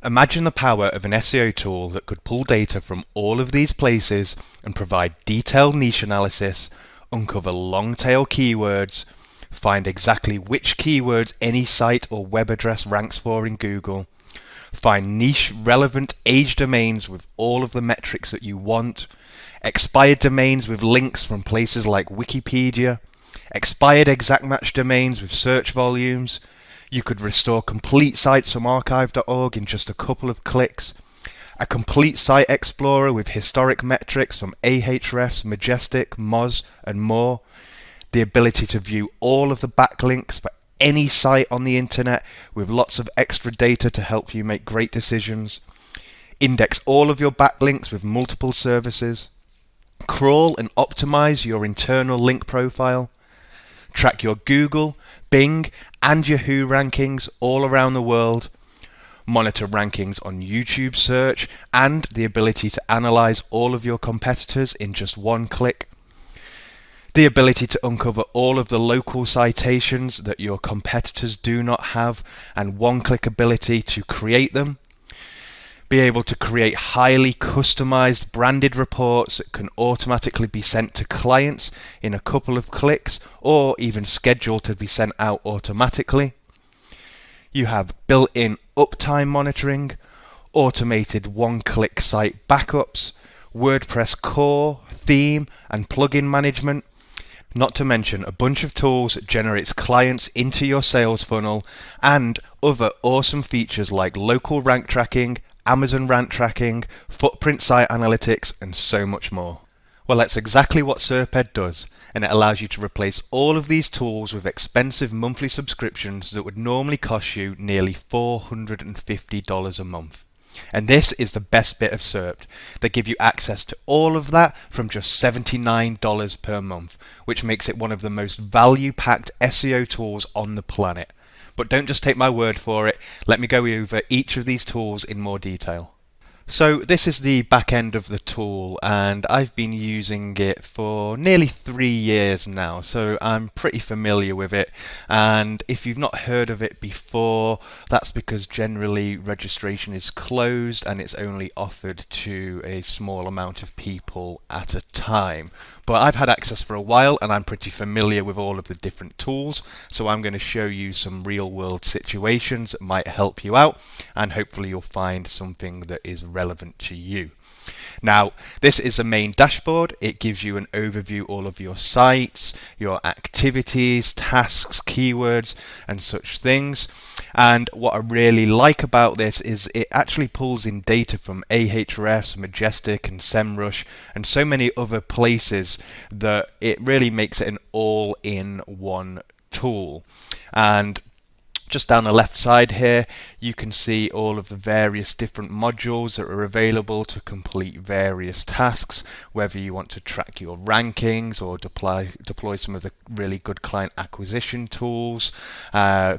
Imagine the power of an SEO tool that could pull data from all of these places and provide detailed niche analysis, uncover long-tail keywords, find exactly which keywords any site or web address ranks for in Google, find niche relevant age domains with all of the metrics that you want, expired domains with links from places like Wikipedia, expired exact match domains with search volumes. You could restore complete sites from archive.org in just a couple of clicks. A complete site explorer with historic metrics from Ahrefs, Majestic, Moz, and more. The ability to view all of the backlinks for any site on the internet with lots of extra data to help you make great decisions. Index all of your backlinks with multiple services. Crawl and optimize your internal link profile. Track your Google, Bing, and Yahoo rankings all around the world. Monitor rankings on YouTube search and the ability to analyze all of your competitors in just one click. The ability to uncover all of the local citations that your competitors do not have and one-click ability to create them. Be able to create highly customized branded reports that can automatically be sent to clients in a couple of clicks or even scheduled to be sent out automatically. You have built-in uptime monitoring, automated one-click site backups, WordPress core, theme and plugin management, not to mention a bunch of tools that generates clients into your sales funnel and other awesome features like local rank tracking, Amazon rank tracking, footprint site analytics, and so much more. Well, that's exactly what SERPed does, and it allows you to replace all of these tools with expensive monthly subscriptions that would normally cost you nearly $450 a month. And this is the best bit of SERPed. They give you access to all of that from just $79 per month, which makes it one of the most value-packed SEO tools on the planet. But don't just take my word for it. Let me go over each of these tools in more detail. So this is the back end of the tool, and I've been using it for nearly 3 years now, so I'm pretty familiar with it. And if you've not heard of it before, that's because generally registration is closed and it's only offered to a small amount of people at a time. But I've had access for a while and I'm pretty familiar with all of the different tools, so I'm going to show you some real world situations that might help you out, and hopefully you'll find something that is relevant to you. Now, this is a main dashboard. It gives you an overview of all of your sites, your activities, tasks, keywords, and such things. And what I really like about this is it actually pulls in data from Ahrefs, Majestic, and SEMRush, and so many other places that it really makes it an all-in-one tool. And just down the left side here, you can see all of the various different modules that are available to complete various tasks, whether you want to track your rankings or deploy some of the really good client acquisition tools,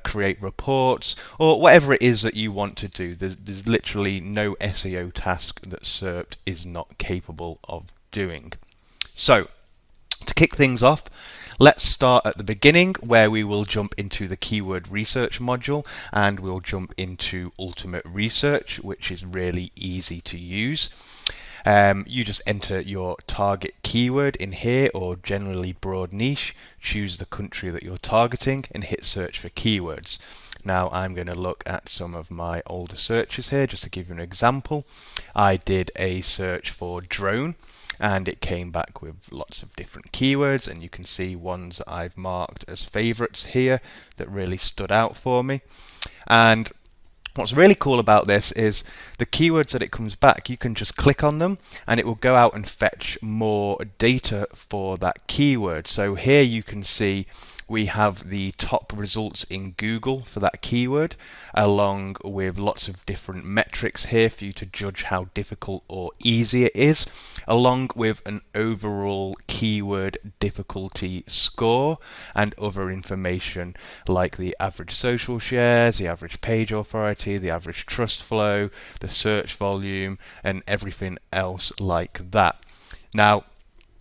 create reports, or whatever it is that you want to do. There's literally no SEO task that SERPed is not capable of doing. So, to kick things off, let's start at the beginning, where we will jump into the keyword research module and we'll jump into ultimate research, which is really easy to use. You just enter your target keyword in here, or generally broad niche, choose the country that you're targeting and hit search for keywords. Now I'm going to look at some of my older searches here just to give you an example. I did a search for drone, and it came back with lots of different keywords, and you can see ones that I've marked as favorites here that really stood out for me. And what's really cool about this is the keywords that it comes back, you can just click on them and it will go out and fetch more data for that keyword. So here you can see we have the top results in Google for that keyword, along with lots of different metrics here for you to judge how difficult or easy it is, along with an overall keyword difficulty score and other information like the average social shares, the average page authority, the average trust flow, the search volume, and everything else like that. Now,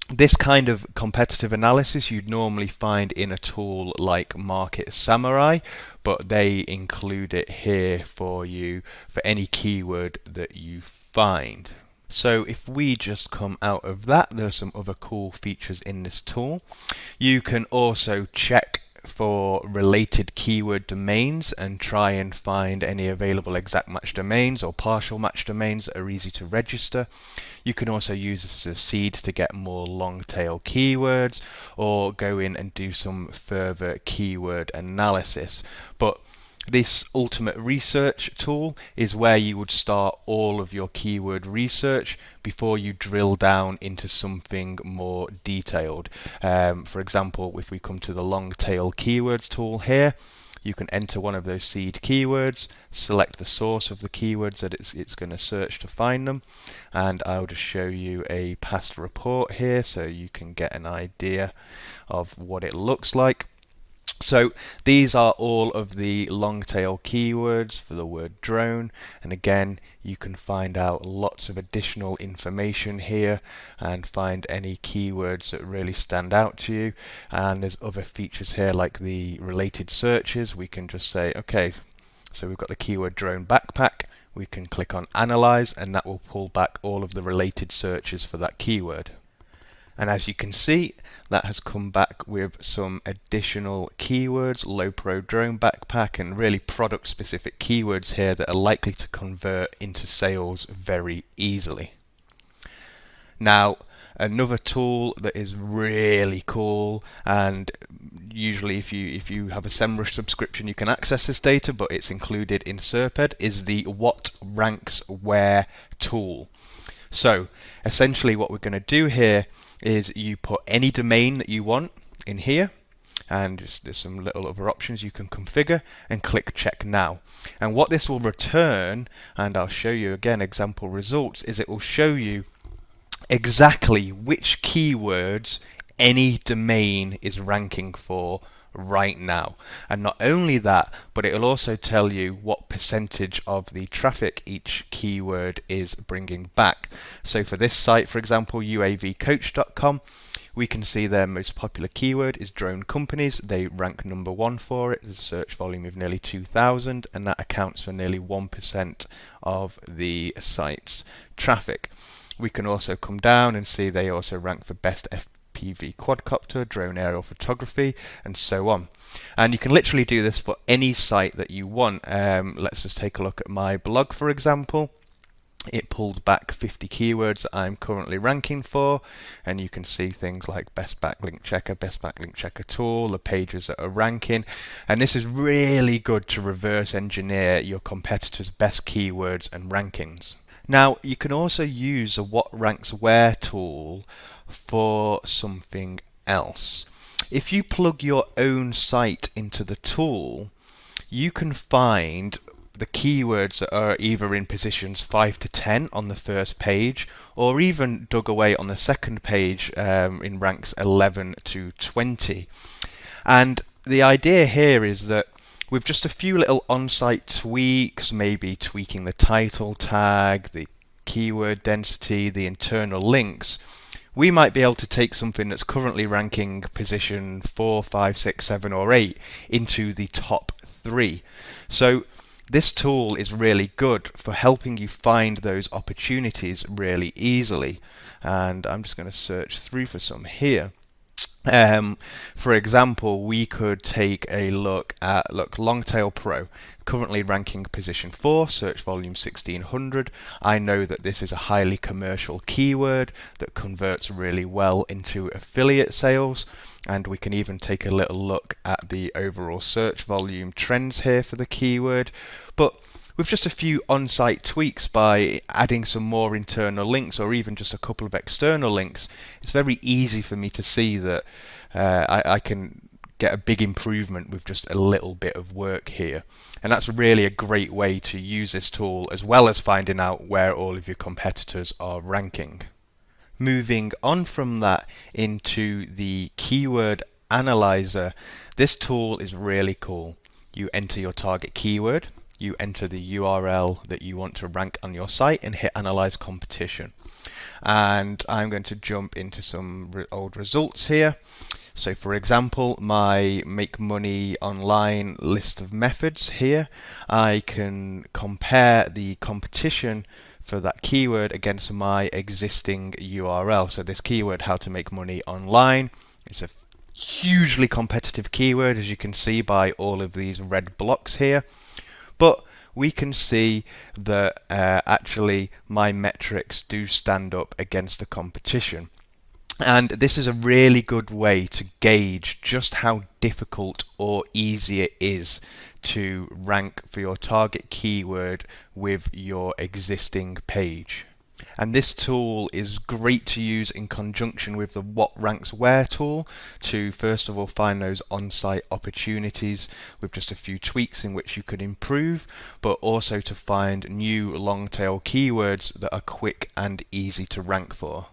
This kind of competitive analysis you'd normally find in a tool like Market Samurai, but they include it here for you for any keyword that you find. So if we just come out of that, there's some other cool features in this tool. You can also check for related keyword domains and try and find any available exact match domains or partial match domains that are easy to register. You can also use this as a seed to get more long tail keywords or go in and do some further keyword analysis. But this ultimate research tool is where you would start all of your keyword research before you drill down into something more detailed. For example, if we come to the long tail keywords tool here, you can enter one of those seed keywords, select the source of the keywords that it's going to search to find them, and I'll just show you a past report here so you can get an idea of what it looks like. So these are all of the long tail keywords for the word drone, and again you can find out lots of additional information here and find any keywords that really stand out to you. And there's other features here like the related searches. We can just say, okay, so we've got the keyword drone backpack, we can click on analyze and that will pull back all of the related searches for that keyword. And as you can see, that has come back with some additional keywords, low pro drone backpack, and really product specific keywords here that are likely to convert into sales very easily. Now, another tool that is really cool, and usually if you have a SEMRush subscription you can access this data, but it's included in SERPed, is the What Ranks Where tool. So essentially what we're going to do here is you put any domain that you want in here, and there's some little other options you can configure, and click check now. And what this will return, and I'll show you again example results, is it will show you exactly which keywords any domain is ranking for right now. And not only that, but it will also tell you what percentage of the traffic each keyword is bringing back. So for this site, for example, uavcoach.com, we can see their most popular keyword is drone companies. They rank number 1 for it. There's a search volume of nearly 2,000, and that accounts for nearly 1% of the site's traffic. We can also come down and see they also rank for best FPV quadcopter, drone aerial photography, and so on. And you can literally do this for any site that you want. Let's just take a look at my blog, for example. It pulled back 50 keywords that I'm currently ranking for, and you can see things like best backlink checker tool, the pages that are ranking, and this is really good to reverse engineer your competitors' best keywords and rankings. Now, you can also use a What Ranks Where tool for something else. If you plug your own site into the tool, you can find the keywords that are either in positions 5 to 10 on the first page, or even dug away on the second page in ranks 11 to 20. And the idea here is that with just a few little on-site tweaks, maybe tweaking the title tag, the keyword density, the internal links, we might be able to take something that's currently ranking position 4, 5, 6, 7 or 8 into the top 3. So this tool is really good for helping you find those opportunities really easily. And I'm just going to search through for some here. For example, we could take a look at Longtail Pro, currently ranking position 4, search volume 1600. I know that this is a highly commercial keyword that converts really well into affiliate sales, and we can even take a little look at the overall search volume trends here for the keyword. But with just a few on-site tweaks, by adding some more internal links or even just a couple of external links, it's very easy for me to see that I can get a big improvement with just a little bit of work here. And that's really a great way to use this tool, as well as finding out where all of your competitors are ranking. Moving on from that into the keyword analyzer, this tool is really cool. You enter your target keyword, you enter the URL that you want to rank on your site and hit Analyze Competition. And I'm going to jump into some old results here. So for example, my Make Money Online list of methods here, I can compare the competition for that keyword against my existing URL. So this keyword, how to make money online, is a hugely competitive keyword, as you can see by all of these red blocks here. But we can see that actually my metrics do stand up against the competition. And this is a really good way to gauge just how difficult or easy it is to rank for your target keyword with your existing page. And this tool is great to use in conjunction with the What Ranks Where tool to first of all find those on-site opportunities with just a few tweaks in which you could improve, but also to find new long-tail keywords that are quick and easy to rank for.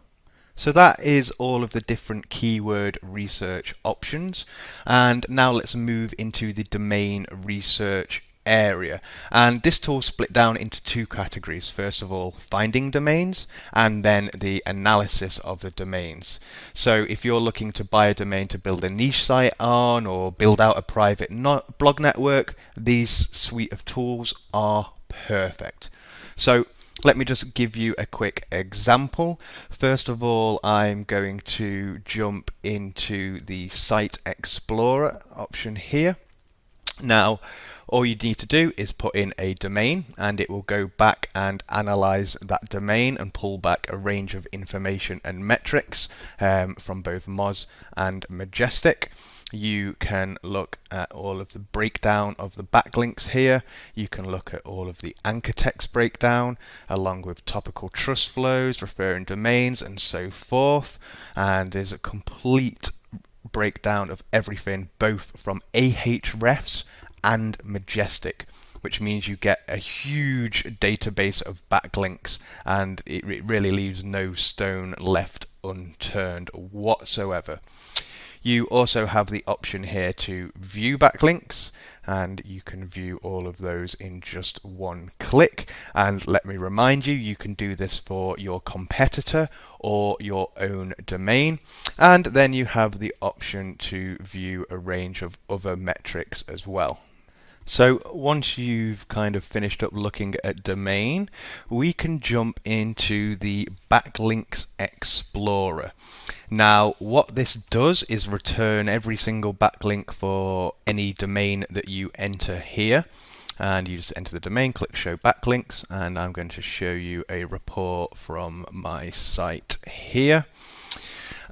So that is all of the different keyword research options, and now let's move into the domain research area. And this tool is split down into two categories. First of all, finding domains, and then the analysis of the domains. So if you're looking to buy a domain to build a niche site on or build out a private blog network, these suite of tools are perfect. So let me just give you a quick example. First of all, I'm going to jump into the Site Explorer option here. Now, all you need to do is put in a domain, and it will go back and analyze that domain and pull back a range of information and metrics from both Moz and Majestic. You can look at all of the breakdown of the backlinks here. You can look at all of the anchor text breakdown, along with topical trust flows, referring domains, and so forth. And there's a complete breakdown of everything, both from Ahrefs and Majestic, which means you get a huge database of backlinks, and it really leaves no stone left unturned whatsoever. You also have the option here to view backlinks, and you can view all of those in just one click. And let me remind you, you can do this for your competitor or your own domain. And then you have the option to view a range of other metrics as well. So once you've kind of finished up looking at domain, we can jump into the Backlinks Explorer. Now, what this does is return every single backlink for any domain that you enter here. And you just enter the domain, click Show Backlinks, and I'm going to show you a report from my site here.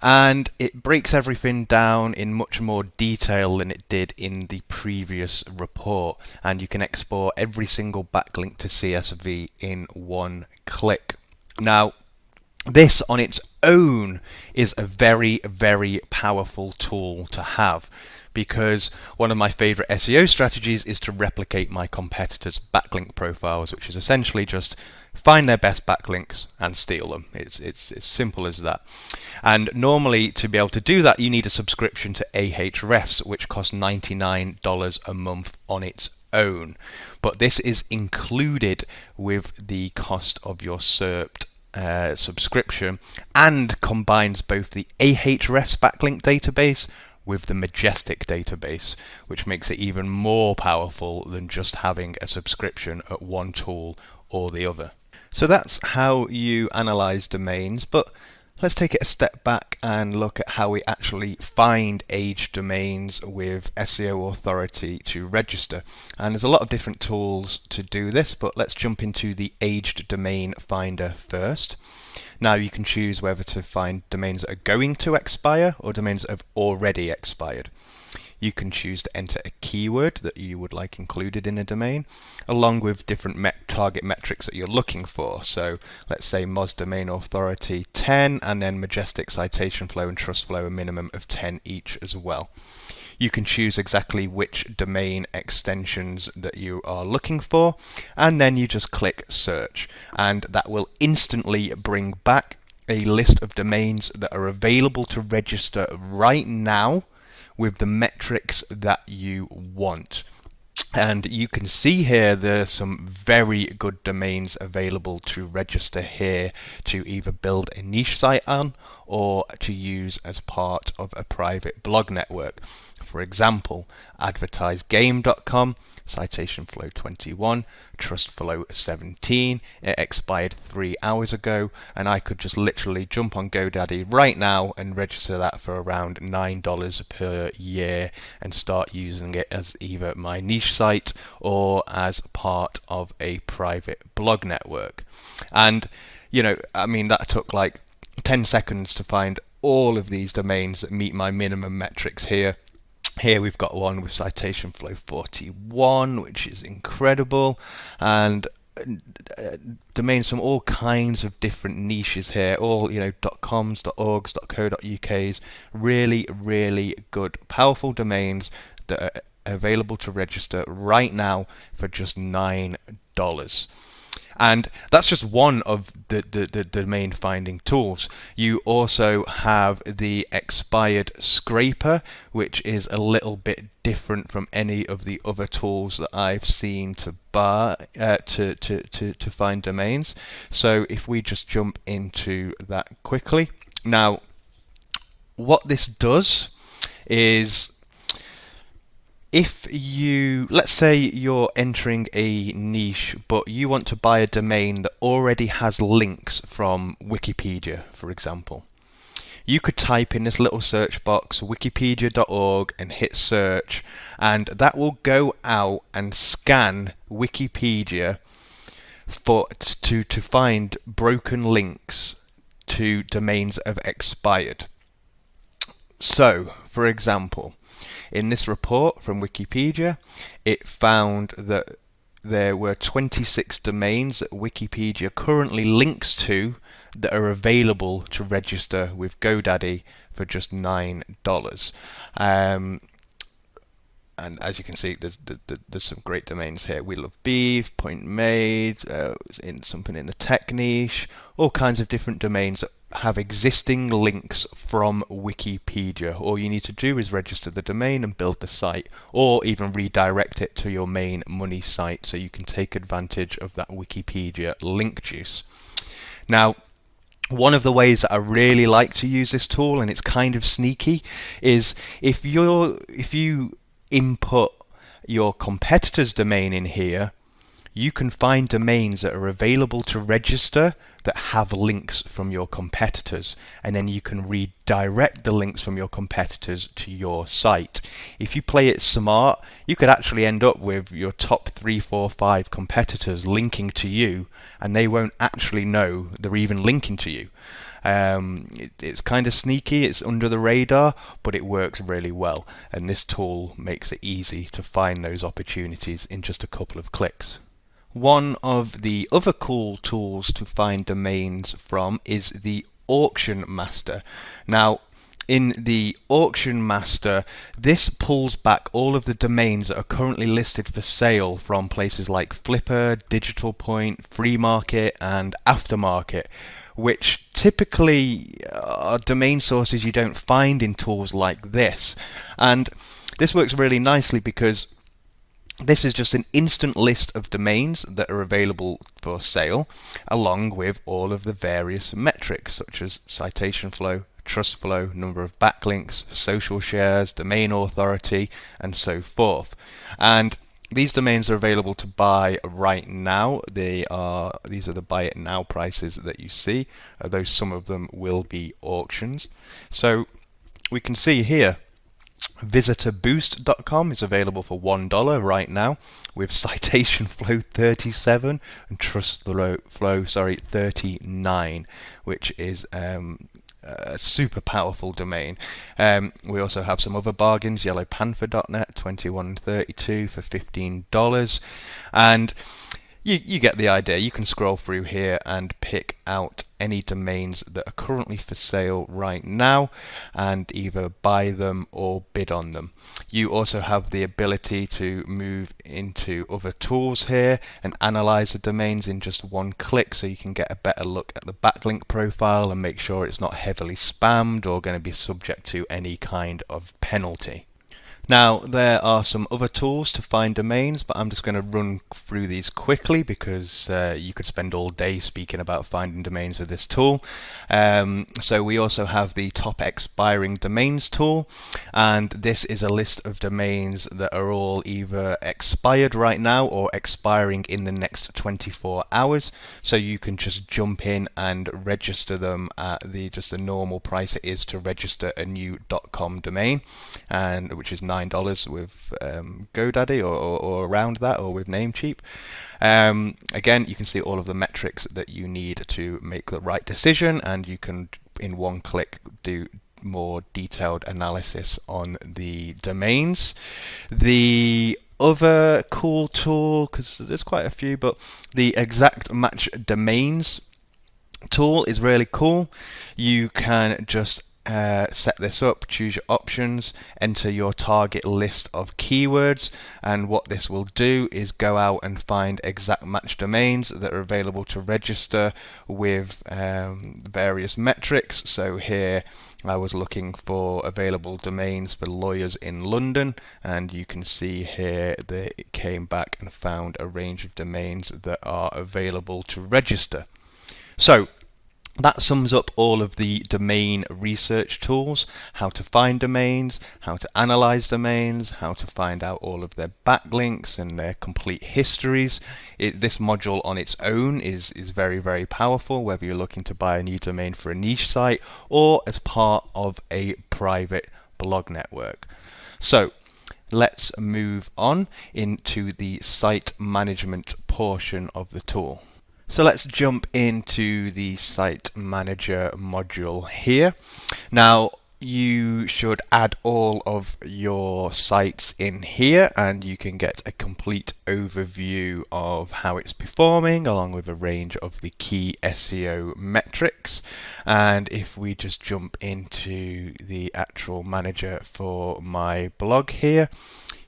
And it breaks everything down in much more detail than it did in the previous report. And you can export every single backlink to CSV in one click. Now, this on its own is a very, very powerful tool to have, because one of my favorite SEO strategies is to replicate my competitors' backlink profiles, which is essentially just find their best backlinks and steal them. It's as simple as that. And normally, to be able to do that, you need a subscription to Ahrefs, which costs $99 a month on its own. But this is included with the cost of your SERPed subscription, and combines both the Ahrefs backlink database with the Majestic database, which makes it even more powerful than just having a subscription at one tool or the other. So that's how you analyze domains, but let's take it a step back and look at how we actually find aged domains with SEO authority to register. And there's a lot of different tools to do this, but let's jump into the aged domain finder first. Now you can choose whether to find domains that are going to expire or domains that have already expired. You can choose to enter a keyword that you would like included in a domain, along with different target metrics that you're looking for. So let's say Moz domain authority 10, and then Majestic citation flow and trust flow a minimum of 10 each as well. You can choose exactly which domain extensions that you are looking for, and then you just click search, and that will instantly bring back a list of domains that are available to register right now with the metrics that you want. And you can see here there's some very good domains available to register here to either build a niche site on or to use as part of a private blog network. For example, advertisegame.com, citation flow 21, trust flow 17. It expired 3 hours ago, and I could just literally jump on GoDaddy right now and register that for around $9 per year and start using it as either my niche site or as part of a private blog network. And I mean, that took like 10 seconds to find all of these domains that meet my minimum metrics here. Here we've got one with citation flow 41, which is incredible, and domains from all kinds of different niches here, all .coms, .orgs, .co.uk's, really good, powerful domains that are available to register right now for just $9. And that's just one of the domain finding tools. You also have the expired scraper, which is a little bit different from any of the other tools that I've seen to buy to find domains. So if we just jump into that quickly. Now, what this does is, if let's say you're entering a niche, but you want to buy a domain that already has links from Wikipedia, for example, you could type in this little search box wikipedia.org and hit search, and that will go out and scan Wikipedia to find broken links to domains that have expired. So, for example, in this report from Wikipedia, it found that there were 26 domains that Wikipedia currently links to that are available to register with GoDaddy for just $9. And as you can see, there's some great domains here. We Love Beef, Point Made, something in the tech niche, all kinds of different domains that have existing links from Wikipedia. All you need to do is register the domain and build the site, or even redirect it to your main money site so you can take advantage of that Wikipedia link juice. Now, one of the ways that I really like to use this tool, and it's kind of sneaky, is if you input your competitor's domain in here, you can find domains that are available to register that have links from your competitors, and then you can redirect the links from your competitors to your site. If you play it smart, you could actually end up with your top 3, 4, 5 competitors linking to you, and they won't actually know they're even linking to you. It's kind of sneaky, it's under the radar, but it works really well, and this tool makes it easy to find those opportunities in just a couple of clicks. One of the other cool tools to find domains from is the Auction Master. Now, in the Auction Master, this pulls back all of the domains that are currently listed for sale from places like Flipper, Digital Point, Free Market, and Aftermarket, which typically are domain sources you don't find in tools like this. And this works really nicely because this is just an instant list of domains that are available for sale, along with all of the various metrics such as citation flow, trust flow, number of backlinks, social shares, domain authority, and so forth. And these domains are available to buy right now. These are the buy it now prices that you see, although some of them will be auctions. So we can see here, VisitorBoost.com is available for $1 right now, with citation flow 37 and trust flow 39, which is a super powerful domain. We also have some other bargains, yellowpanther.net 2132 for $15, and you get the idea. You can scroll through here and pick out any domains that are currently for sale right now and either buy them or bid on them. You also have the ability to move into other tools here and analyze the domains in just one click, so you can get a better look at the backlink profile and make sure it's not heavily spammed or going to be subject to any kind of penalty. Now, there are some other tools to find domains, but I'm just going to run through these quickly because you could spend all day speaking about finding domains with this tool. So we also have the top expiring domains tool, and this is a list of domains that are all either expired right now or expiring in the next 24 hours. So you can just jump in and register them at just the normal price it is to register a new .com domain, and which is $9 with GoDaddy or around that, or with Namecheap. Again, you can see all of the metrics that you need to make the right decision, and you can in one click do more detailed analysis on the domains. The other cool tool, because there's quite a few, but the exact match domains tool is really cool. You can just set this up, choose your options, enter your target list of keywords, and what this will do is go out and find exact match domains that are available to register with various metrics. So here I was looking for available domains for lawyers in London, and you can see here that it came back and found a range of domains that are available to register. So that sums up all of the domain research tools: how to find domains, how to analyze domains, how to find out all of their backlinks and their complete histories. This module on its own is very, very powerful, whether you're looking to buy a new domain for a niche site or as part of a private blog network. So let's move on into the site management portion of the tool. So let's jump into the Site Manager module here. Now, you should add all of your sites in here, and you can get a complete overview of how it's performing, along with a range of the key SEO metrics. And if we just jump into the actual manager for my blog here,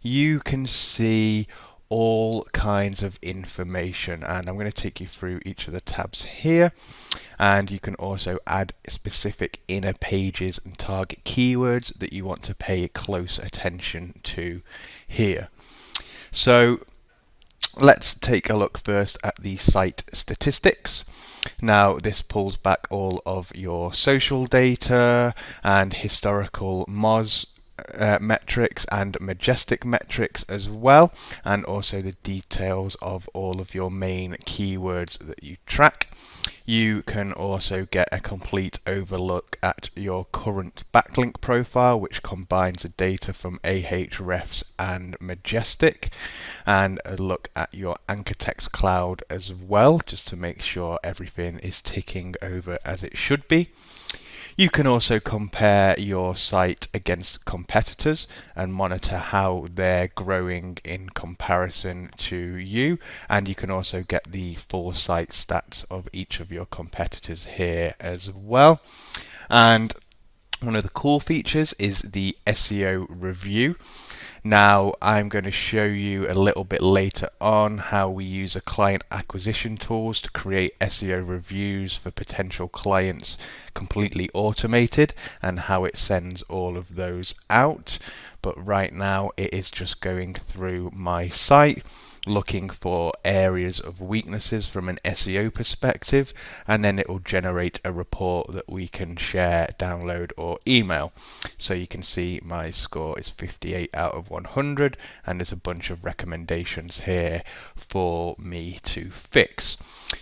you can see all kinds of information, and I'm going to take you through each of the tabs here. And you can also add specific inner pages and target keywords that you want to pay close attention to here. So let's take a look first at the site statistics. Now, this pulls back all of your social data and historical Moz metrics and Majestic metrics as well, and also the details of all of your main keywords that you track. You can also get a complete overlook at your current backlink profile, which combines the data from Ahrefs and Majestic, and a look at your anchor text cloud as well, just to make sure everything is ticking over as it should be. You can also compare your site against competitors and monitor how they're growing in comparison to you. And you can also get the full site stats of each of your competitors here as well. And one of the cool features is the SEO review. Now, I'm going to show you a little bit later on how we use a client acquisition tools to create SEO reviews for potential clients completely automated, and how it sends all of those out. But right now it is just going through my site, looking for areas of weaknesses from an SEO perspective, and then it will generate a report that we can share, download or email. So you can see my score is 58 out of 100, and there's a bunch of recommendations here for me to fix.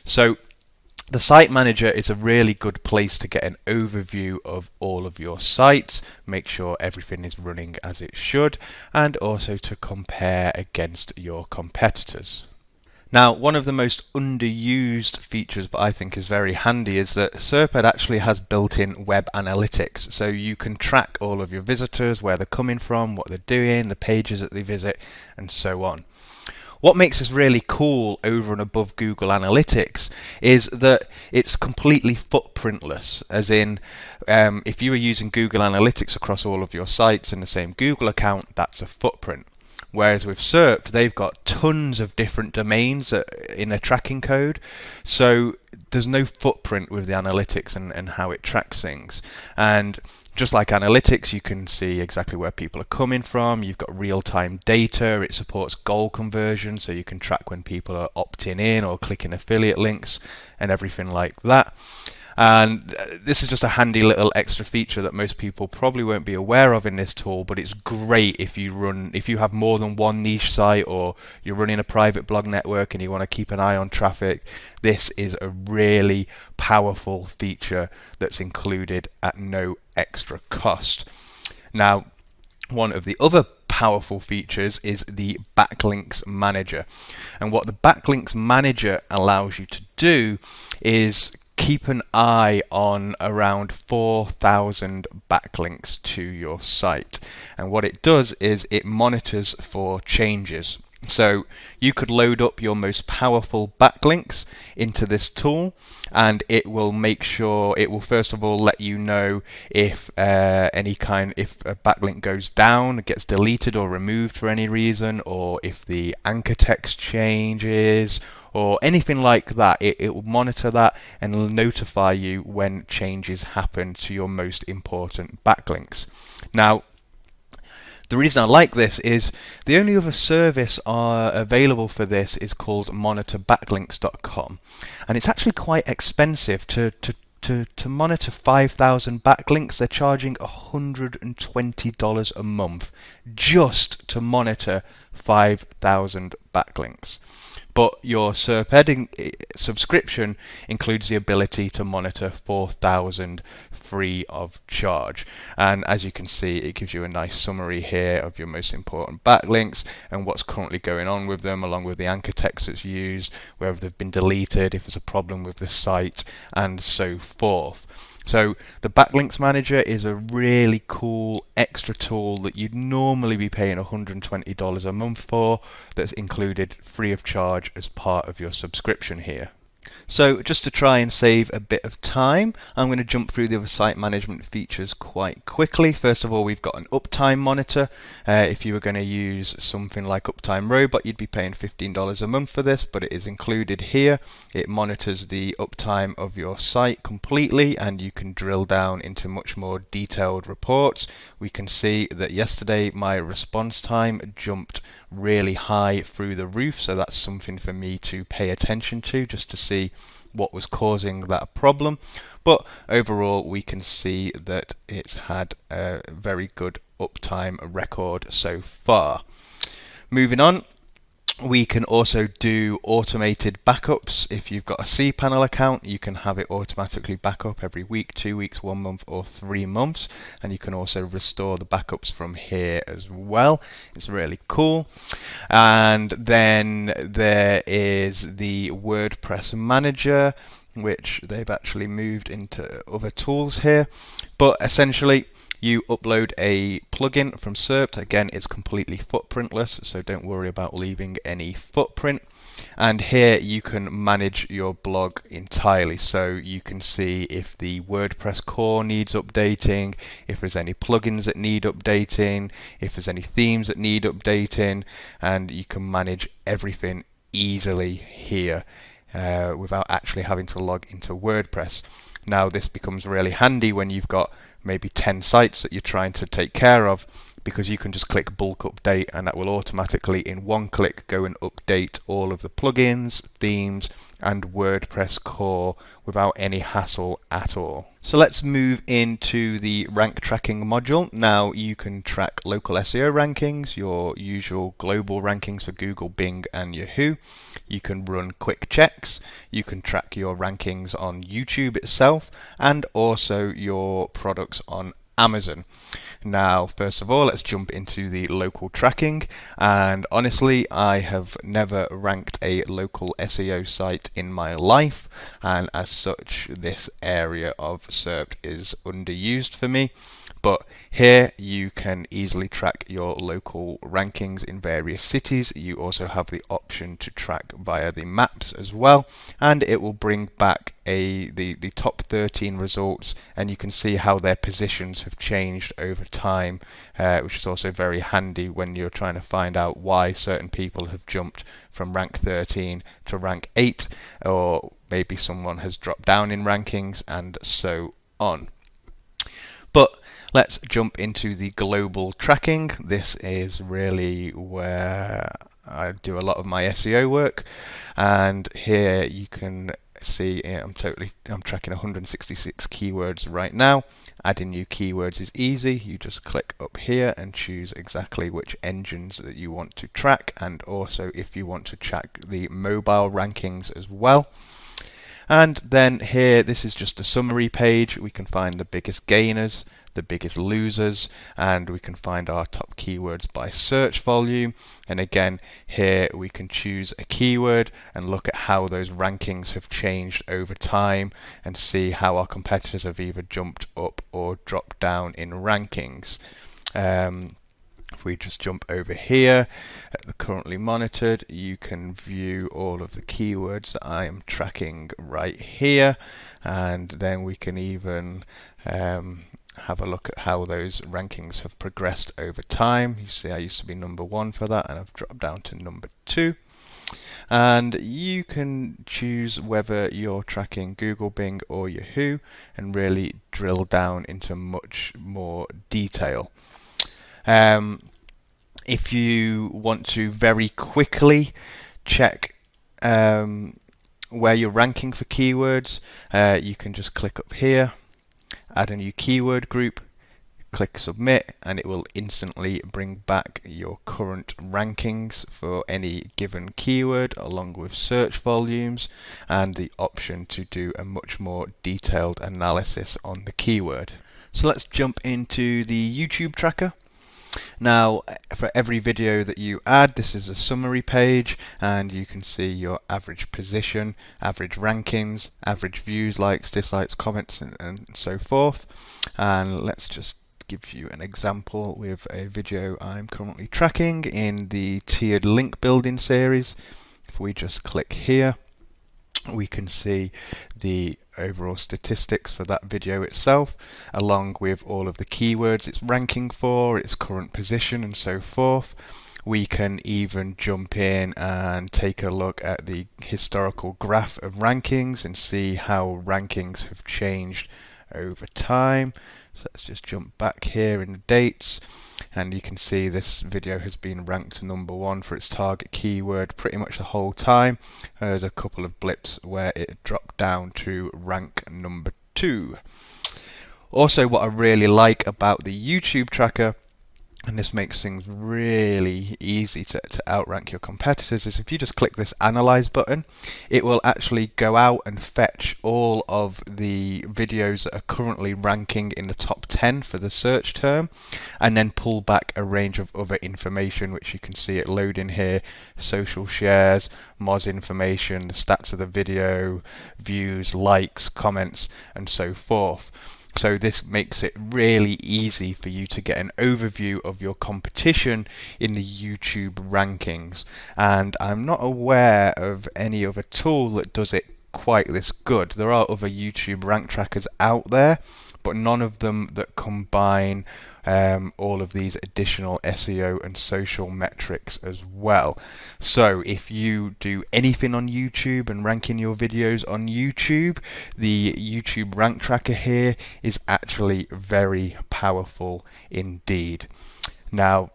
So the Site Manager is a really good place to get an overview of all of your sites, make sure everything is running as it should, and also to compare against your competitors. Now, one of the most underused features, but I think is very handy, is that SERPed actually has built-in web analytics. So you can track all of your visitors, where they're coming from, what they're doing, the pages that they visit, and so on. What makes this really cool over and above Google Analytics is that it's completely footprintless, as in if you were using Google Analytics across all of your sites in the same Google account, that's a footprint. Whereas with SERPed, they've got tons of different domains in a tracking code. So there's no footprint with the analytics and how it tracks things. And just like analytics, you can see exactly where people are coming from. You've got real-time data. It supports goal conversion, so you can track when people are opting in or clicking affiliate links and everything like that. And this is just a handy little extra feature that most people probably won't be aware of in this tool, but it's great if you have more than one niche site, or you're running a private blog network and you want to keep an eye on traffic. This is a really powerful feature that's included at no extra cost. Now, one of the other powerful features is the Backlinks Manager. And what the Backlinks Manager allows you to do is keep an eye on around 4,000 backlinks to your site. And what it does is it monitors for changes. So you could load up your most powerful backlinks into this tool, and it will make sure, it will first of all let you know if if a backlink goes down, gets deleted or removed for any reason, or if the anchor text changes, or anything like that. It will monitor that and will notify you when changes happen to your most important backlinks. Now, the reason I like this is the only other service available for this is called monitorbacklinks.com, and it's actually quite expensive to monitor 5,000 backlinks. They're charging $120 a month just to monitor 5,000 backlinks. But your SERPed subscription includes the ability to monitor 4,000 free of charge. And as you can see, it gives you a nice summary here of your most important backlinks and what's currently going on with them, along with the anchor text that's used, whether they've been deleted, if there's a problem with the site, and so forth. So the Backlinks Manager is a really cool extra tool that you'd normally be paying $120 a month for, that's included free of charge as part of your subscription here. So just to try and save a bit of time, I'm going to jump through the other site management features quite quickly. First of all, we've got an uptime monitor. If you were going to use something like Uptime Robot, you'd be paying $15 a month for this, but it is included here. It monitors the uptime of your site completely, and you can drill down into much more detailed reports. We can see that yesterday my response time jumped really high through the roof, so that's something for me to pay attention to, just to see what was causing that problem. But overall, we can see that it's had a very good uptime record so far. Moving on, we can also do automated backups. If you've got a cPanel account, you can have it automatically back up every week, 2 weeks, 1 month, or 3 months. And you can also restore the backups from here as well. It's really cool. And then there is the WordPress Manager, which they've actually moved into other tools here. But essentially, you upload a plugin from SERPed. Again, it's completely footprintless, so don't worry about leaving any footprint. And here you can manage your blog entirely. So you can see if the WordPress core needs updating, if there's any plugins that need updating, if there's any themes that need updating, and you can manage everything easily here without actually having to log into WordPress. Now, this becomes really handy when you've got maybe 10 sites that you're trying to take care of, because you can just click bulk update and that will automatically in one click go and update all of the plugins, themes and WordPress core without any hassle at all. So let's move into the rank tracking module. Now you can track local SEO rankings, your usual global rankings for Google, Bing and Yahoo. You can run quick checks, you can track your rankings on YouTube itself, and also your products on Amazon. Now, first of all, let's jump into the local tracking. And honestly, I have never ranked a local SEO site in my life, and as such, this area of SERPed is underused for me. But here you can easily track your local rankings in various cities. You also have the option to track via the maps as well, and it will bring back the top 13 results, and you can see how their positions have changed over time, which is also very handy when you're trying to find out why certain people have jumped from rank 13 to rank 8, or maybe someone has dropped down in rankings, and so on. But let's jump into the global tracking. This is really where I do a lot of my SEO work, and here you can see I'm tracking 166 keywords right now. Adding new keywords is easy. You just click up here and choose exactly which engines that you want to track, and also if you want to track the mobile rankings as well. And then here, this is just a summary page. We can find the biggest gainers, the biggest losers, and we can find our top keywords by search volume. And again, here we can choose a keyword and look at how those rankings have changed over time and see how our competitors have either jumped up or dropped down in rankings. If we just jump over here at the currently monitored, you can view all of the keywords that I am tracking right here, and then we can even have a look at how those rankings have progressed over time. You see I used to be number 1 for that, and I've dropped down to number 2. And you can choose whether you're tracking Google, Bing or Yahoo, and really drill down into much more detail. If you want to very quickly check where you're ranking for keywords, you can just click up here, add a new keyword group, click submit, and it will instantly bring back your current rankings for any given keyword, along with search volumes and the option to do a much more detailed analysis on the keyword. So let's jump into the YouTube tracker. Now, for every video that you add, this is a summary page, and you can see your average position, average rankings, average views, likes, dislikes, comments, and so forth. And let's just give you an example with a video I'm currently tracking in the tiered link building series. If we just click here, we can see the overall statistics for that video itself, along with all of the keywords it's ranking for, its current position, and so forth. We can even jump in and take a look at the historical graph of rankings and see how rankings have changed over time. So let's just jump back here in the dates, and you can see this video has been ranked number 1 for its target keyword pretty much the whole time. There's a couple of blips where it dropped down to rank number 2. Also, what I really like about the YouTube tracker, and this makes things really easy to outrank your competitors, is if you just click this analyze button, it will actually go out and fetch all of the videos that are currently ranking in the top 10 for the search term, and then pull back a range of other information, which you can see it loading here: social shares, Moz information, the stats of the video, views, likes, comments, and so forth. So this makes it really easy for you to get an overview of your competition in the YouTube rankings. And I'm not aware of any other tool that does it quite this good. There are other YouTube rank trackers out there, but none of them that combine all of these additional SEO and social metrics as well. So if you do anything on YouTube and ranking your videos on YouTube, the YouTube rank tracker here is actually very powerful indeed. Now,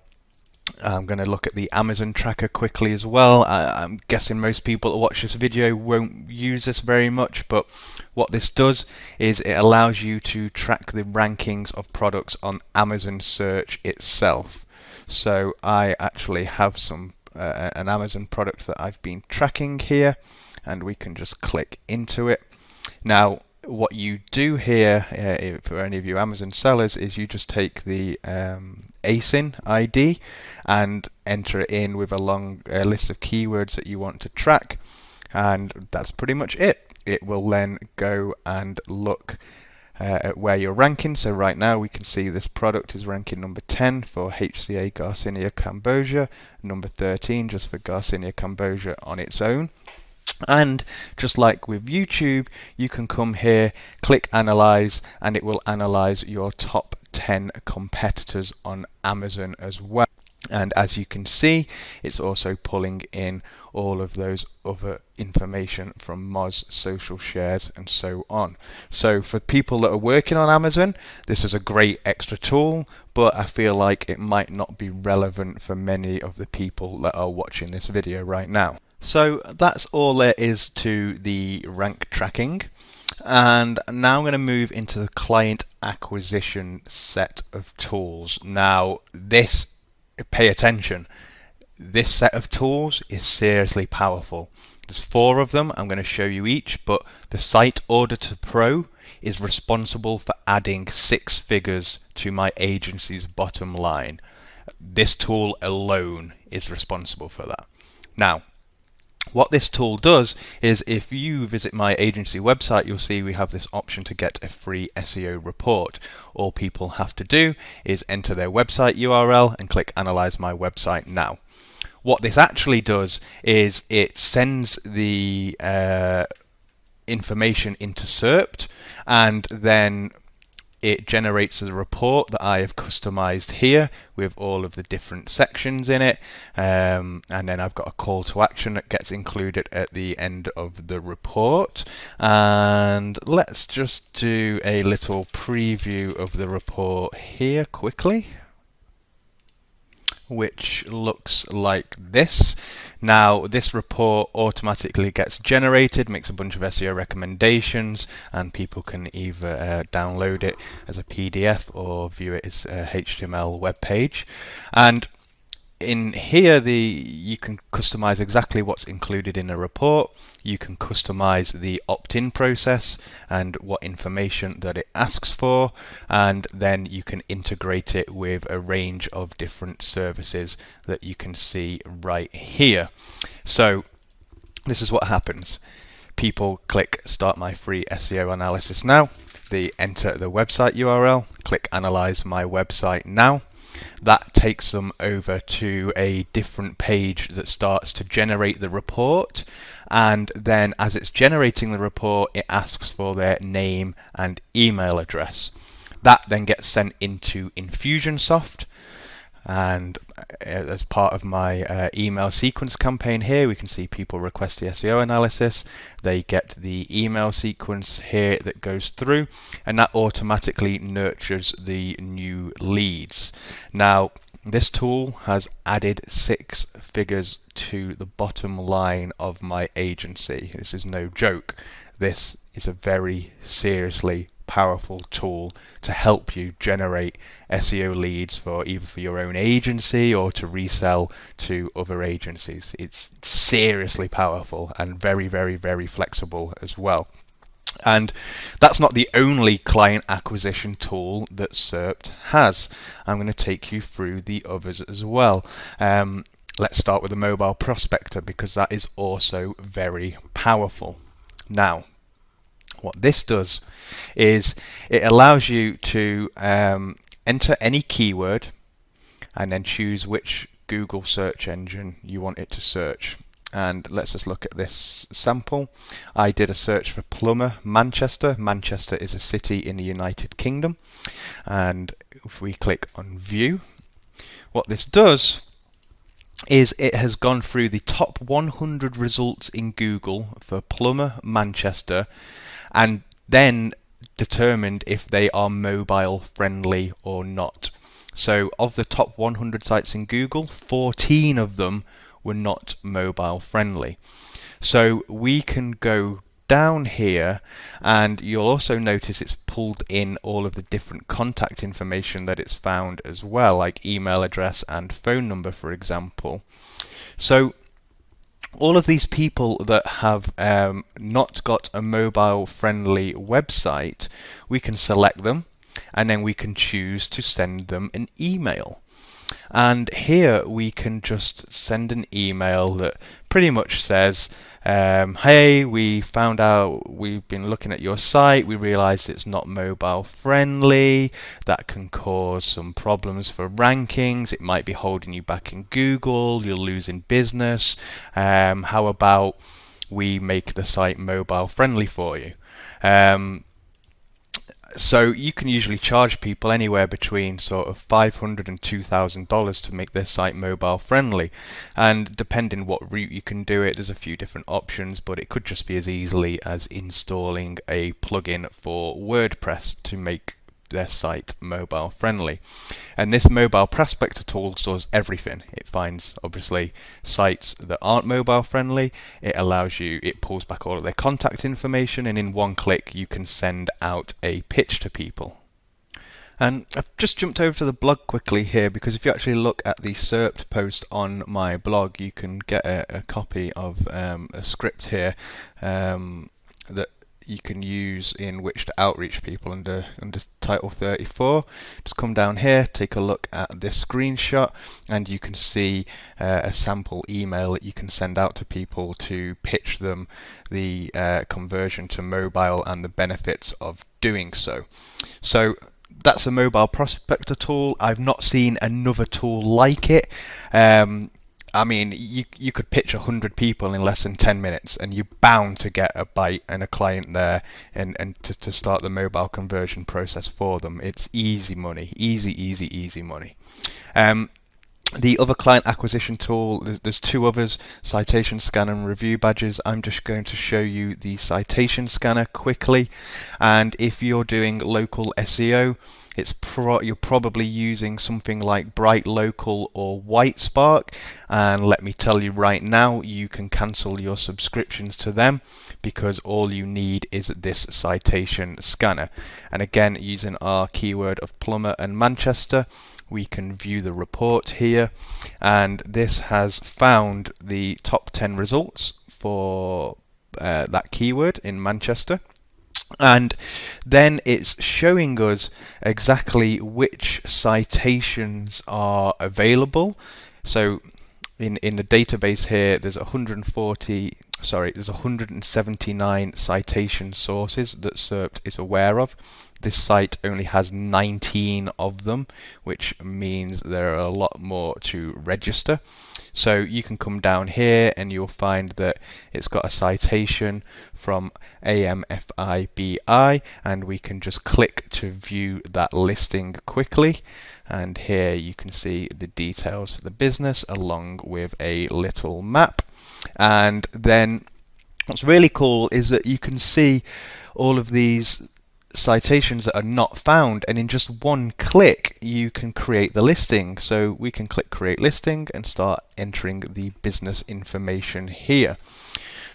I'm going to look at the Amazon tracker quickly as well. I'm guessing most people that watch this video won't use this very much, but what this does is it allows you to track the rankings of products on Amazon search itself. So I actually have an Amazon product that I've been tracking here, and we can just click into it. Now, what you do here, for any of you Amazon sellers, is you just take the ASIN ID and enter it in with a long list of keywords that you want to track, and that's pretty much it. It will then go and look at where you're ranking. So right now we can see this product is ranking number 10 for HCA Garcinia Cambogia, number 13 just for Garcinia Cambogia on its own. And just like with YouTube, you can come here, click Analyze, and it will analyze your top 10 competitors on Amazon as well. And as you can see, it's also pulling in all of those other information from Moz, social shares, and so on. So for people that are working on Amazon, this is a great extra tool, but I feel like it might not be relevant for many of the people that are watching this video right now. So that's all there is to the rank tracking. And now I'm going to move into the client acquisition set of tools. Now pay attention, this set of tools is seriously powerful. There's 4 of them, I'm going to show you each, but the Site Auditor Pro is responsible for adding 6 figures to my agency's bottom line. This tool alone is responsible for that. Now, what this tool does is if you visit my agency website, you'll see we have this option to get a free SEO report. All people have to do is enter their website URL and click Analyze My Website Now. What this actually does is it sends the information into SERPed, and then it generates a report that I have customized here with all of the different sections in it, and then I've got a call to action that gets included at the end of the report. And let's just do a little preview of the report here quickly, which looks like this. Now this report automatically gets generated, makes a bunch of SEO recommendations, and people can either download it as a PDF or view it as a HTML web page. And in here you can customize exactly what's included in the report. You can customize the opt-in process and what information that it asks for, and then you can integrate it with a range of different services that you can see right here. So this is what happens. People click Start My Free SEO Analysis Now. They enter the website URL, click Analyze My Website Now. That takes them over to a different page that starts to generate the report, and then as it's generating the report, it asks for their name and email address. That then gets sent into Infusionsoft, and as part of my email sequence campaign here, we can see people request the SEO analysis. They get the email sequence here that goes through, and that automatically nurtures the new leads. Now, this tool has added 6 figures to the bottom line of my agency. This is no joke. This is a very seriously powerful tool to help you generate SEO leads for either for your own agency or to resell to other agencies. It's seriously powerful and very, very, very flexible as well. And that's not the only client acquisition tool that SERPed has. I'm going to take you through the others as well. Let's start with the mobile prospector, because that is also very powerful. Now, what this does is it allows you to enter any keyword and then choose which Google search engine you want it to search. And let's just look at this sample. I did a search for plumber Manchester. Manchester is a city in the United Kingdom. And if we click on view, what this does is it has gone through the top 100 results in Google for plumber Manchester, and then determined if they are mobile friendly or not. So of the top 100 sites in Google, 14 of them were not mobile friendly. So we can go down here, and you'll also notice it's pulled in all of the different contact information that it's found as well, like email address and phone number, for example. So all of these people that have not got a mobile friendly website, we can select them, and then we can choose to send them an email. And here we can just send an email that pretty much says, hey, we found out, we've been looking at your site, we realized it's not mobile friendly, that can cause some problems for rankings, it might be holding you back in Google, you're losing business. How about we make the site mobile friendly for you? So you can usually charge people anywhere between sort of $500 and $2,000 to make their site mobile friendly, and depending what route you can do it, there's a few different options, but it could just be as easily as installing a plugin for WordPress to make their site mobile friendly. And this mobile prospector tool does everything. It finds obviously sites that aren't mobile friendly, it pulls back all of their contact information, and in one click you can send out a pitch to people. And I've just jumped over to the blog quickly here, because if you actually look at the SERPed post on my blog, you can get a copy of a script here that you can use in which to outreach people under title 34. Just come down here, take a look at this screenshot, and you can see a sample email that you can send out to people to pitch them the conversion to mobile and the benefits of doing so. So that's a mobile prospector tool. I've not seen another tool like it. I mean, you could pitch 100 people in less than 10 minutes, and you're bound to get a bite and a client there, and to start the mobile conversion process for them. It's easy money, easy money. The other client acquisition tool, there's two others, Citation Scanner and Review Badges. I'm just going to show you the Citation Scanner quickly, and if you're doing local SEO, you're probably using something like Bright Local or Whitespark, and let me tell you right now, you can cancel your subscriptions to them, because all you need is this citation scanner. And again, using our keyword of plumber and Manchester, we can view the report here, and this has found the top 10 results for that keyword in Manchester. And then it's showing us exactly which citations are available. So in the database here, there's 179 citation sources that SERPed is aware of. This site only has 19 of them, which means there are a lot more to register. So you can come down here and you'll find that it's got a citation from AMFIBI, and we can just click to view that listing quickly. And here you can see the details for the business along with a little map. And then what's really cool is that you can see all of these citations that are not found, and in just one click you can create the listing. So we can click create listing and start entering the business information here.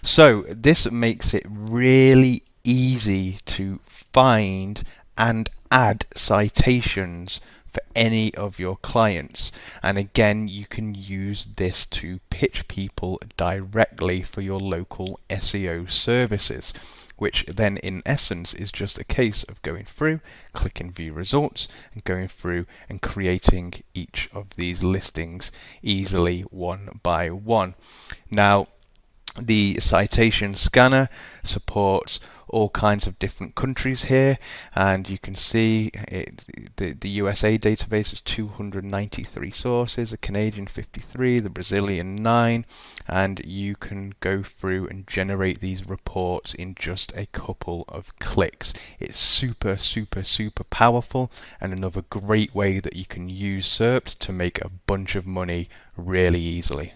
So this makes it really easy to find and add citations for any of your clients, and again, you can use this to pitch people directly for your local SEO services, which then in essence is just a case of going through, clicking view results, and going through and creating each of these listings easily one by one. Now, the citation scanner supports all kinds of different countries here, and you can see the USA database is 293 sources, the Canadian 53, the Brazilian 9, and you can go through and generate these reports in just a couple of clicks. It's super powerful, and another great way that you can use SERPed to make a bunch of money really easily.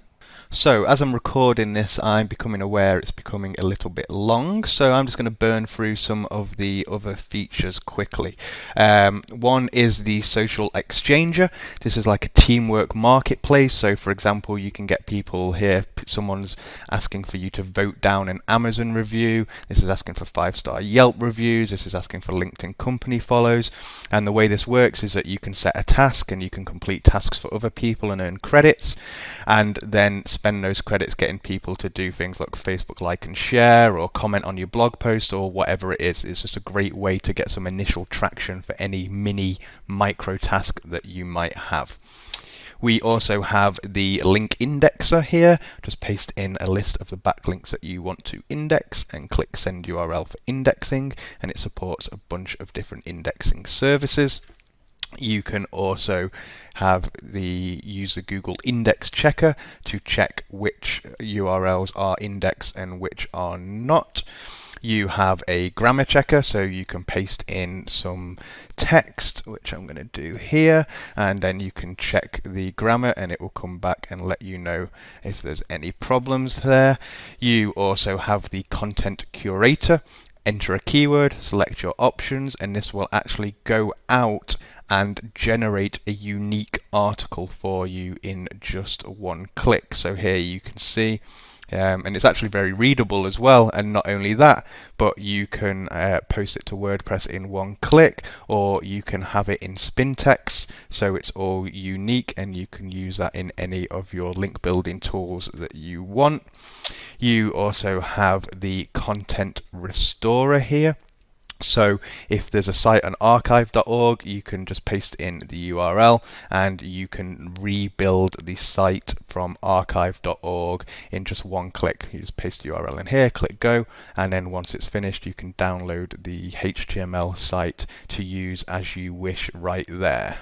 So as I'm recording this, I'm becoming aware it's becoming a little bit long, so I'm just going to burn through some of the other features quickly. One is the social exchanger. This is like a teamwork marketplace. So for example, you can get people here, someone's asking for you to vote down an Amazon review, this is asking for 5-star Yelp reviews, this is asking for LinkedIn company follows, and the way this works is that you can set a task and you can complete tasks for other people and earn credits, and then spend those credits getting people to do things like Facebook like and share, or comment on your blog post, or whatever it is. It's just a great way to get some initial traction for any mini micro task that you might have. We also have the link indexer here. Just paste in a list of the backlinks that you want to index and click send URL for indexing, and it supports a bunch of different indexing services. You can also use the Google Index Checker to check which URLs are indexed and which are not. You have a grammar checker, so you can paste in some text, which I'm going to do here, and then you can check the grammar and it will come back and let you know if there's any problems there. You also have the content curator. Enter a keyword, select your options, and this will actually go out and generate a unique article for you in just one click. So here you can see, and it's actually very readable as well, and not only that, but you can post it to WordPress in one click, or you can have it in spin text, so it's all unique and you can use that in any of your link building tools that you want. You also have the content restorer here. So if there's a site on archive.org, you can just paste in the URL and you can rebuild the site from archive.org in just one click. You just paste the URL in here, click go, and then once it's finished, you can download the HTML site to use as you wish right there.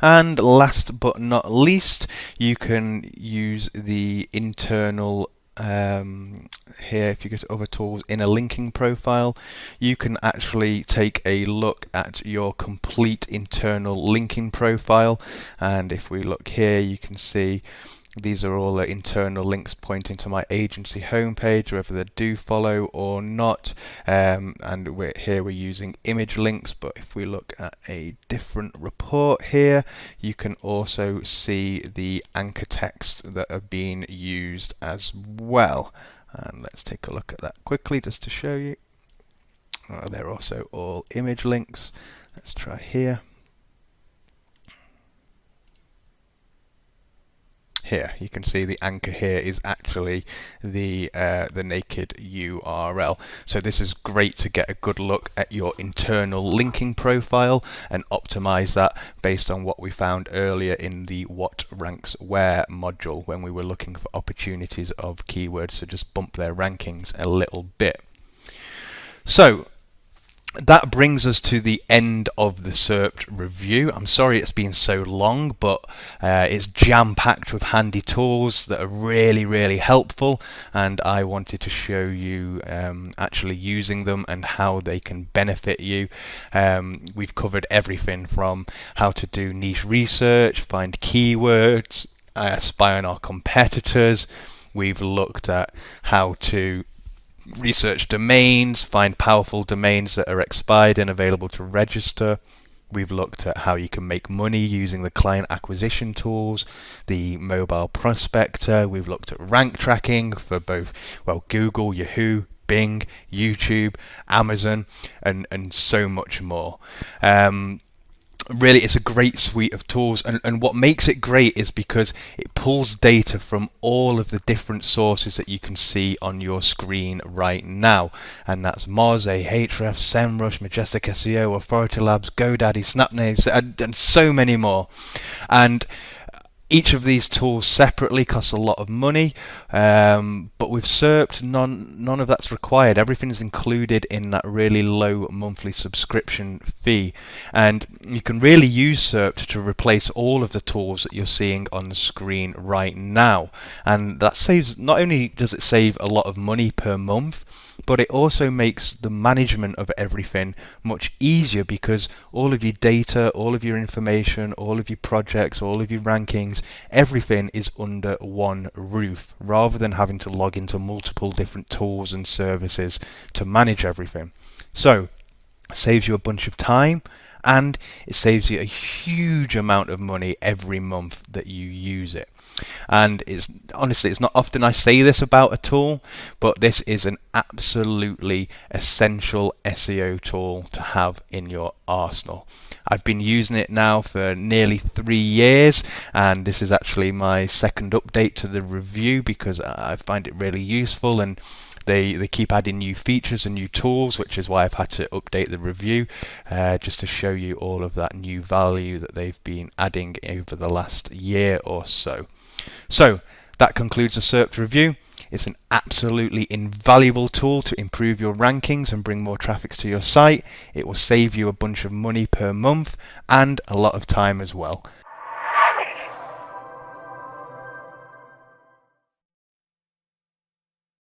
And last but not least, you can use the internal here, if you go to other tools, in a linking profile, you can actually take a look at your complete internal linking profile. And if we look here, you can see these are all the internal links pointing to my agency homepage, whether they do follow or not. And we're using image links, but if we look at a different report here, you can also see the anchor text that are being used as well. And let's take a look at that quickly just to show you. They're also all image links. Let's try here. Here you can see the anchor here is actually the naked URL. So this is great to get a good look at your internal linking profile and optimize that based on what we found earlier in the What Ranks Where module when we were looking for opportunities of keywords to just bump their rankings a little bit. So that brings us to the end of the SERPed review. I'm sorry it's been so long, but it's jam-packed with handy tools that are really, really helpful, and I wanted to show you actually using them and how they can benefit you. We've covered everything from how to do niche research, find keywords, spy on our competitors. We've looked at how to research domains, find powerful domains that are expired and available to register. We've looked at how you can make money using the client acquisition tools, the mobile prospector. We've looked at rank tracking for both, Google, Yahoo, Bing, YouTube, Amazon, and so much more. Really, it's a great suite of tools, and what makes it great is because it pulls data from all of the different sources that you can see on your screen right now, and that's Moz, Ahrefs, SEMRush, Majestic SEO, Authority Labs, GoDaddy, Snapnames, and so many more. And each of these tools separately costs a lot of money, but with SERPed, none of that's required. Everything's included in that really low monthly subscription fee, and you can really use SERPed to replace all of the tools that you're seeing on the screen right now. And that saves, not only does it save a lot of money per month, but it also makes the management of everything much easier, because all of your data, all of your information, all of your projects, all of your rankings, everything is under one roof, rather than having to log into multiple different tools and services to manage everything. So it saves you a bunch of time, and it saves you a huge amount of money every month that you use it. And honestly, it's not often I say this about a tool, but this is an absolutely essential SEO tool to have in your arsenal. I've been using it now for nearly 3 years, and this is actually my second update to the review because I find it really useful, and They keep adding new features and new tools, which is why I've had to update the review just to show you all of that new value that they've been adding over the last year or so. So that concludes the SERPed review. It's an absolutely invaluable tool to improve your rankings and bring more traffic to your site. It will save you a bunch of money per month and a lot of time as well.